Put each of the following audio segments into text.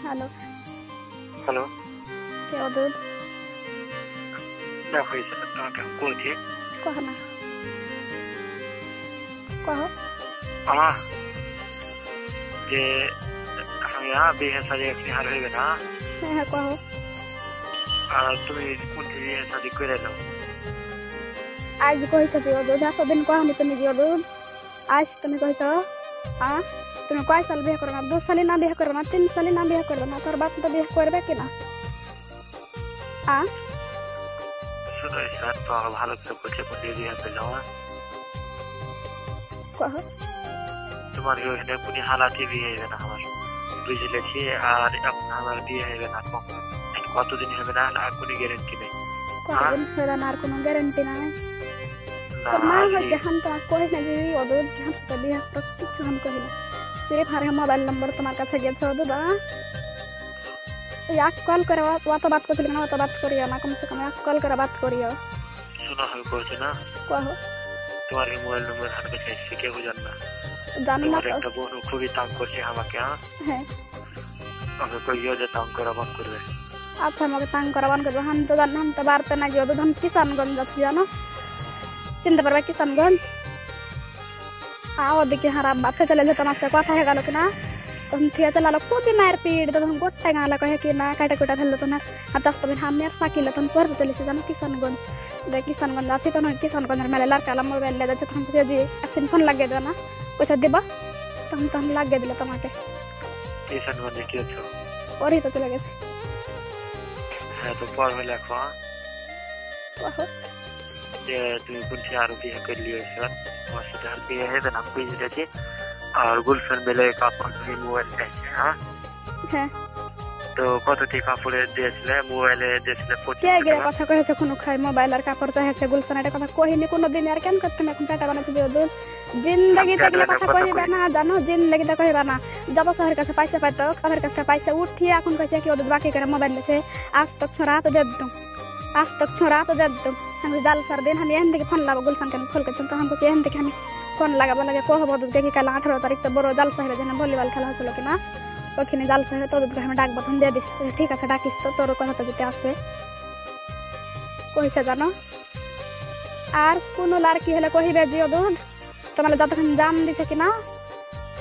Hello, hello, কে অদূর? না হয়েছে তোমাকে কইছি কহ না, কহ। আমা যে আমি বিয়ে শাদি একদিন হার হইবে না হ্যাঁ হ্যাঁ কহ। আর তুমি কোনটি বিয়ে শাদি করে নাও আজ কইছ যে অদূর, এতদিন কহনি তুমি যে অদূর, আজ তুমি কইছ তুমি কয় সাল বিয়ে করবে না? 2 সালে না বিয়ে করবে না? 3 সালে না বিয়ে করবে না? তোর বাপ তো বিয়ে করবে কিনা? শুধু স্যার তোমাকে ভালো করে বলছে কোনটি বিয়ে করলাম কহ। তোমার ওখানে কোনো হালাতে বিয়ে হবে না আমার বুঝলেছি। আর এখন আমার বিয়ে হবে না কতদিন হবে না আর কোনো গ্যারেন্টি নেই। কতদিন হবে না আর কোনো গ্যারেন্টি নাই। তোর মা হচ্ছে হাম তোমার কই না যে অদূর হাম তো বিয়ে করতে কিছু হাম কই না। सिर्फ हर मोबाइल नंबर तुम्हारे काছে গেছে অদূর। এক কল করে অত বাত করছিলি না, অত বাত করিও না, কমসে কম এক কল করে বাত করিও। শোনো আমি বলছি না কহ। তোমার মোবাইল নম্বর হাতে চাইছি কেউ জান না। জানি না তো। একটা বোন খুবই তাঙ্গ করছে আমাকে। হ্যাঁ আমাকে কইও যে তাঙ্গ করা বন্ধ করবে। আচ্ছা আমাকে তাঙ্গ করা বন্ধ করবে। হাম তো জানি, হাম তো বাড়তে না গিয়ে অদূর কিষানগঞ্জ যাচ্ছি জানো, চিনতে পারবে কিষানগঞ্জ? ওদিকে হারাম বাচ্চা চলে যেত আমার সাথে কথা হয়ে গেল কিনা, তখন ঠিক চালালো খুবই মায়ের পিঠ, তখন গোটাই গাঁলা কহে কি না কাটা কুটা ফেললো তো না। আর দশ তখন আমি আর ফাঁকিলে তখন পড়তে চলেছি জানো কিষানগঞ্জ। কিষানগঞ্জ আছি তখন কিষানগঞ্জের মেলে লাড়কালা মোবাইল লেগে যাচ্ছে, তখন যে একদিন ফোন লাগিয়ে দেবে না পয়সা দিব, তখন তখন লাগিয়ে দিল তোমাকে। কিষানগঞ্জে কি আছো? ওরই তো চলে গেছে। হ্যাঁ তো পর হলে এখন যে তুমি কোনটি আরো বিয়ে করলি স্যার তোমার সাথে আর বিয়ে হবে না বুঝেছি। আর গার্লফ্রেন্ড বেলে কাপড় তুমি মোবাইল চাইছে। হ্যাঁ তো কতটি কাপড়ে দিয়েছিলে মোবাইলে দিয়েছিলে? কে গিয়ে কথা কয়েছে কোনো খাই মোবাইল আর কাপড় চাইছে গুলশান, এটা কথা কহিনি কোনোদিন। আর কেন করতে এখন টাকা বানাতে দিও দূর জিন্দগি থাকলে কথা কহিবে না জানো, জিন্দগিটা কহিবে না। যাব শহরের কাছে পয়সা পাইতো, শহরের কাছে পয়সা উঠিয়ে এখন কইছে কি ওদের বাকি করে মোবাইল লেছে। আজ তক ছোড়া তো দে দম, আজ তক ছোড়া তো দে দম। আমি জাল সার দিন আমি এখান থেকে ফোন লাগাবো গুলশান কেন ফোন করছেন, তো আমাকে এখান থেকে আমি ফোন লাগাবো লাগে কহবো দেখি কাল 18 তারিখ তো বড় জাল সাহেবের যেন ভলিবল খেলা হচ্ছিল কিনা, ওখানে জাল সাহেব তোদেরকে আমি ডাকবো, তখন দিয়ে দিস। ঠিক আছে ডাকিস, তো তোর কথাটা যেতে আসবে কইছে জানো। আর কোন লাড়কি হলে কহিবে যে দুধ তোমার যতক্ষণ জাম দিছে কিনা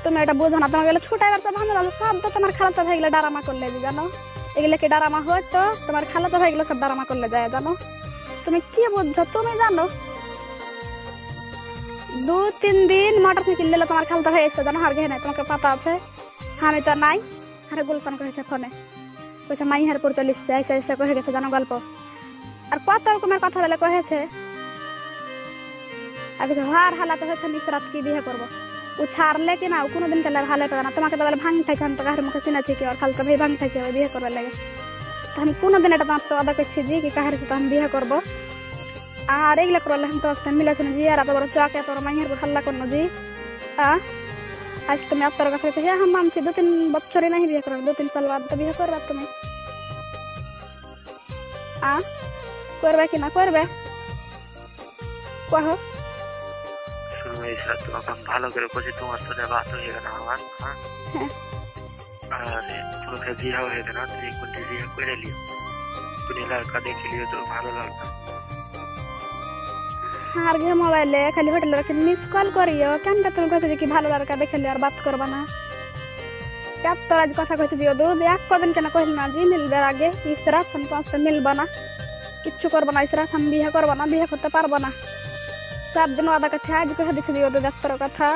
তুমি এটা বুঝো না, তোমার গেলে ছুটাই বেড়তে ভালো লাগলো সব তো তোমার খালাতো ভাই গেলে ডারামা করলে জানো। এগুলো কি ডারামা হয়? তো তোমার খালাতো ভাই গেলে সব ডারামা করলে যায় জানো। তুমি কি বুঝছো তুমি জানো? 2-3 দিন মোটরসাইকেল দিলে তোমার খালাতো ভাই এসে জানো, আর গে নাই তোমাকে পাতা আছে আমি তো নাই। আরে গুলশান কহেছে ফোনে কইছে মাই হার পড়তে লিখছে এসে এসে কহে গেছে জানো গল্প। আর কত রকমের কথা বলে কহেছে। আর হার হালাতে হয়েছে নিসরাত কি বিয়ে করবো ও ছাড়লে কি না, ও কোনোদিন কেলে ভালো পাবে না। তোমাকে তো বলে ভাঙ থাকে আমি তো কাহের মুখে চিনেছি কি আর খালতো ভাই ভাঙ থাকে ওই বিয়ে করবার লাগে। তো আমি কোনোদিন এটা তোমার তো আদা করছি যে কি কাহের সাথে আমি বিয়ে করবো। আর এগুলো করলে আমি তো মিলেছে না যে আর এত বড় চোখে তোর মাইয়ের হাল্লা করলো যে আজ তুমি আপনার কাছে হ্যাঁ हम मानছি 2-3 বছরই नहीं বিয়ে করবে, 2-3 সাল বাদ তো বিয়ে করবে তুমি। করবে কি না করবে কহ। শুনো স্যার তোমাকে ভালো করে বলছি তোমার সাথে বাত হয়ে গেল আমার। হ্যাঁ আর তোমাকে বিয়ে হয়ে গেল তুমি কোনটি বিয়ে করে লিও, কোন লড়কা দেখে লিও তো ভালো লাগবে। আর গে মোবাইলে খালি হোটেলে রাখি মিস কল করিও কেন কা তুমি কইছো যে কি ভালো লড়কা দেখে লিও আর বাত করবা না। কাপ তো আজ কথা কইছো দিও দুধ এক কদিন কেন কইল না যে মিলবে আগে ইসরা সন পাঁচটা মিলবা না, কিচ্ছু করবা না ইসরা সন বিয়ে করবা না, বিয়ে করতে পারবা না। সব দিন আদা কথা আজ কহে দিছি দিও দুধ ডাক্তার কথা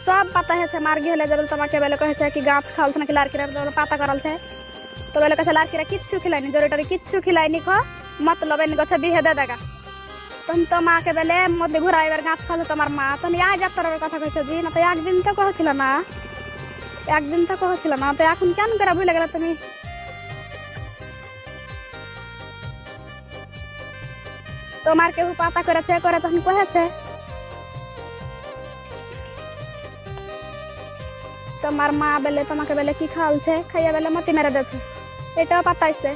সব পাতা হেছে মার গেলে যেন তোমাকে বেলে কহেছে কি গাছ খালছ নাকি লাড়কিরা পাতা করালছে, তো বেলে কাছে লাড়কিরা কিচ্ছু খিলাইনি জরিটারি কিচ্ছু খিলাইনি খ মতলব এনে কথা বিয়ে দে দেখা। তখন তো মাকে বেলে মধ্যে ঘুরাইবার গাছ খালছে তোমার মা, তুমি আজ ডাক্তারের কথা কইছো জি না, তো একদিন তো কহছিল না, একদিন তো কহছিল না, তো এখন কেন করে ভুলে গেলে তুমি? তোমার কেউ পাতা করেছে করে তখন কহেছে তোমার মা বেলে তোমাকে বেলে কি খাওয়ালছে খাইয়া বেলে মতি মেরে দিয়েছে, এটাও পাতাইছে।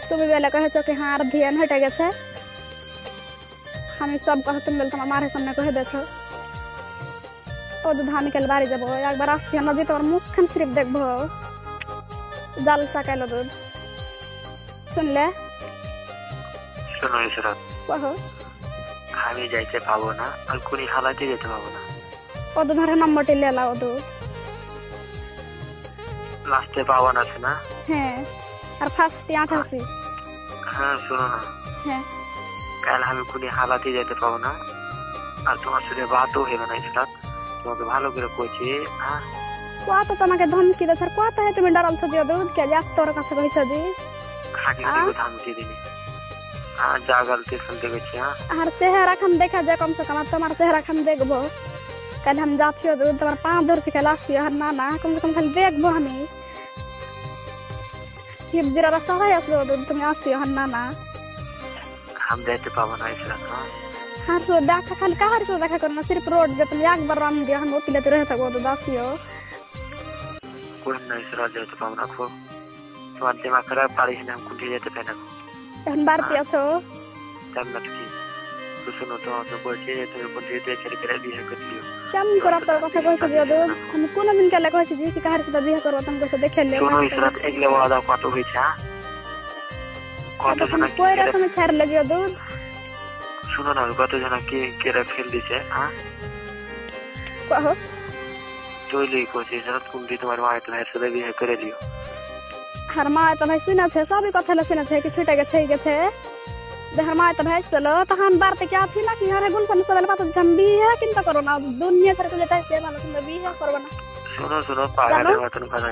তুমি বেলে কহেছো কি হ্যাঁ আর ধ্যান হয়ে গেছে, আমি সব কথা তুমি বেলে তোমার মার সামনে কহে দিয়েছো। ও তো ধান কেল বাড়ি যাবো একবার আসছি আমরা যে তোমার মুখখান সিরিপ দেখবো জাল সাকাইল দুধ শুনলে শোনো ইসরাত কহো আমি যাইতে পাবো না আর কোন হালাতে যেতে পাবো না ও তো ধরে নম্বরটি লেলা ও তো লাস্টে পাওয়ান আছে না হ্যাঁ আর ফার্স্টে 88 হ্যাঁ শোনো না হ্যাঁ কাল আমি কোন হালাতে যেতে পাবো না আর তোমার সাথে বাতও হবে না ইসরাত তোমাকে ভালো করে কইছি হ্যাঁ কত তোমাকে ধমকি দেছ কত হে তুমি ডরালছ দিও দুধ কে যাক তোর কাছে কইছ দি খাটি দিকে ধমকি দিনি हाँ जा गलती फलते गच्छे हाँ हर चेहरा खन देखा जाए कम से कम तुम्हारा चेहरा खन देखबो कल हम जाती हो तुम्हारा 5 दूर से खिलाफ हर ना कम से कम खाली देखबो हमें ये जरा रास्ता है असलो तुम आसी हर ना हम देते पावन है इसरा हाँ हर सो देखा खाली कहार सो देखा करना सिर्फ रोड जब तुम एक बार रन दिया हम वो पिले तो रहता वो तो दासी हो कोई नहीं इसरा देते पावन रखो तुम्हारे दिमाग खराब पारिश ने हम कुंठी देते पहना এখন বাড়তি আছো জান্নাত কি তো শুনো তো আমি বলছি তুমি কোন দিতে ছেড়ে করে বিয়ে করছিও কেমন করে আপনার কথা কইছো দিও দো আমি কোন দিন কালে কইছি যে কি কাহার সাথে বিয়ে করব তুমি কইছো দেখেলে শুনো ইসরাত এগলে ওয়াদা কত হইছে কত জন কইরা তুমি ছাড়লে দিও দো শুনো না কত জন কি কেরা ফেল দিছে হ্যাঁ কহো চলে কইছে ইসরাত কোন দিন তোমার মা তোমার সাথে বিয়ে করে দিও हर माँ तो भाई सुना थे सभी कथा सुना थे कि छूटे गए हर माँ तो भाई चलो तो हम बार पे क्या थी ना कि हर गुल पन सदल बात हम भी है किंतु करो ना दुनिया सर को लेता है मानो तुम भी है करो ना सुनो पागल है तुम पता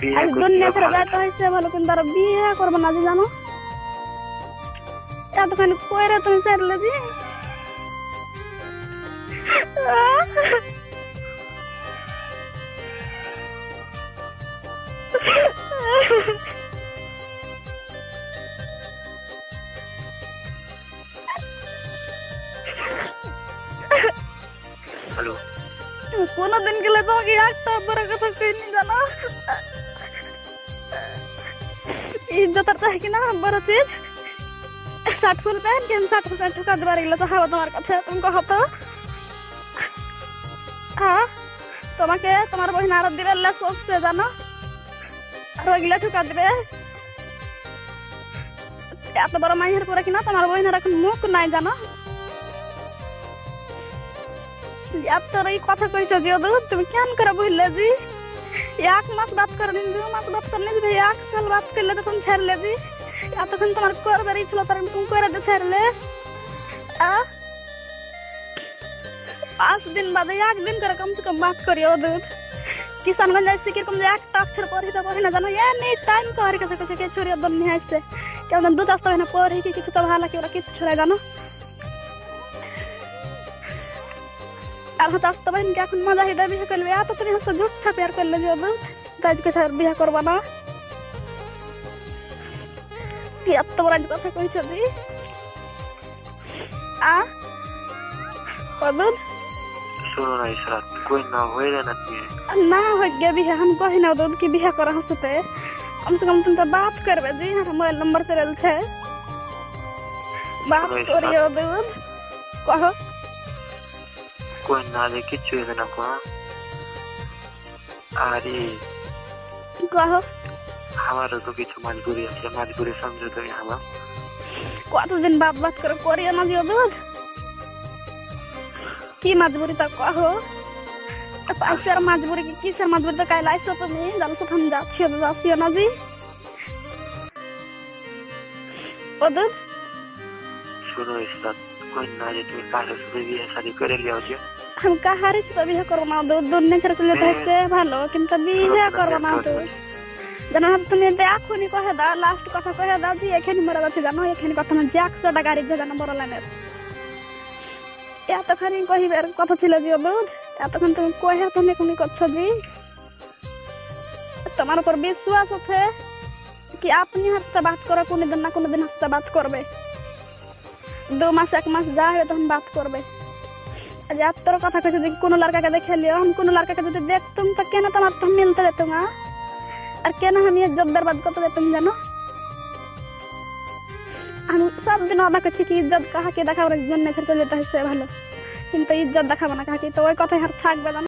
भी है कुछ दुनिया सर जाता है से भलो तुम दर भी है करो ना जी जानो या तो खाने कोई रे तुम सर ले जी हेलो कोनो दिन के लिए तो कि आता बड़ा कथा कोई नहीं जाना इज्जत करता है कि ना बड़ा चीज 60 फुल पहन के हम 60% ठुका दे बारे तो हवा तुम्हारे कथा तुमको हतो हाँ তোমাকে তোমার বহিন আর দিবে লে সোচতে জানো আর ওইগুলা ঠুকা দিবে এত বড় মাইয়ের করে কিনা তোমার বহিনের এখন মুখ নাই জানো তোর এই কথা কইছো যে তুমি কেন করে বুঝলে জি 1 মাস বাত করে দিন 2 মাস বাত করলে যে 1 সাল বাত করলে তো তুমি ছাড়লে জি এতক্ষণ তোমার করবার ছিল তার তুমি করে দে ছাড়লে 5 दिन बाद 1 दिन করে কম से कम बात करियो दूध किसानगंज ऐसे कि कम एक अक्षर पढ़ी तो पढ़ी ना जानो ये नहीं टाइम कर के कुछ के छोरी बन नहीं ऐसे क्या हम दूध आस्ता है ना पढ़ी कि कुछ तो हाला के किस छोरा जानो अब तो आस्ता बहन क्या कुन मजा हिदा बियाह करले आ तो तुम हस झूठा प्यार कर ले जो दूध ताज के साथ बियाह करबा ना कि अब तो राज কথা কইছ দি आ दूध सुनो ना इशरात कोई ना होए ना ना हो गया भी है हम कहे ना दूध की बियाह कर हंसते कम से कम तुम तो बात करबे जी मोबाइल नंबर से रहल छे बात करियो दूध कहो कोई ना ले किछु है ना को अरे कहो हमारा तो किछु मजबूरी है मजबूरी समझो तो हम कत दिन बात कर करियो ना दियो दूध की मजबूरी तक कहो पैसा मजबूरी की किसर मजबूरी तो काई लाइसो तो नहीं जान तो हम जाती ना जी ओदू सुनो इशरात कोई ना जे तुम काहे से भी शादी करे लियो जे हम काहारे से बियाह करब ना दूध दुनिया से चले जाते ভালো কিন্তু বিয়ে করব না তো জানো তুমি দেখোনি কহে দা লাস্ট কথা কহে দাও জি এখানে মরা আছে জানো এখানে কথা না 100 টাকা গাড়ি জানো বড় লাইনের এতখানি কহিবার কথা ছিল যে দুধ এতক্ষণ তুমি কহে তুমি কোনি করছো জি তোমার উপর বিশ্বাস আছে कि আপনি হাতে बात করে কোন দিন না কোন দিন হাতে बात করবে 2 মাস 1 মাস যাবে তখন बात করবে আজ তোর কথা কইছো যে কোন লড়কাকে দেখে লিও हम কোন লড়কাকে যদি দেখতুম তো কেন তোমার তো মিলতে যেত না আর কেন আমি ইজ্জত बर्बाद করতে যেতাম জানো আমি সব দিন আদা করছি কি ইজ্জত কাহাকে দেখাবার জন্য ছেড়ে যেতে হইছে ভালো কিন্তু ইজ্জত দেখাবো না কাহাকে তো ওই কথাই আর থাকবে না।